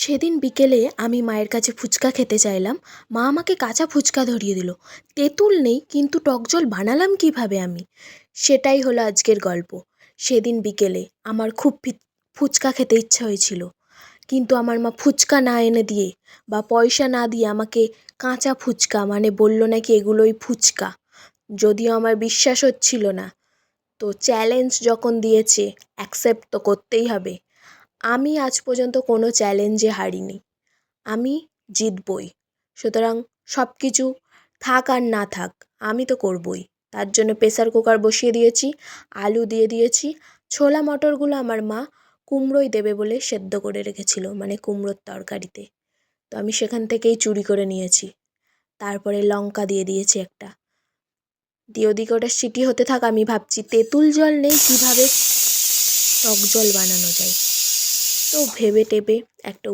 সেদিন বিকেলে আমি মায়ের কাছে ফুচকা খেতে চাইলাম। মা আমাকে কাঁচা ফুচকা ধরিয়ে দিল। তেঁতুল নেই, কিন্তু টক জল বানালাম কিভাবে আমি? সেটাই হলো আজকের গল্প। সেদিন বিকেলে আমার খুব ফুচকা খেতে ইচ্ছা হয়েছিল, কিন্তু আমার মা ফুচকা না এনে দিয়ে বা পয়সা না দিয়ে আমাকে কাঁচা ফুচকা মানে বলল নাকি এগুলোই ফুচকা। যদিও আমার বিশ্বাস হচ্ছিল না, তো চ্যালেঞ্জ যখন দিয়েছে অ্যাকসেপ্ট তো করতেই হবে। আমি আজ পর্যন্ত কোনো চ্যালেঞ্জে হারিনি, আমি জিতবই। সুতরাং সব কিছু থাক আর না থাক, আমি তো করবই। তার জন্য প্রেসার কুকার বসিয়ে দিয়েছি, আলু দিয়ে দিয়েছি। ছোলা মটরগুলো আমার মা কুমড়োই দেবে বলে সেদ্ধ করে রেখেছিল, মানে কুমড়োর তরকারিতে। তো আমি সেখান থেকেই চুরি করে নিয়েছি। তারপরে লঙ্কা দিয়ে দিয়েছি একটা, দিয়ে ওদিকে ওটা সিটি হতে থাক। আমি ভাবছি তেঁতুল জল নেই, কীভাবে টক জল বানানো যায়। তো ভেবে টেবে একটা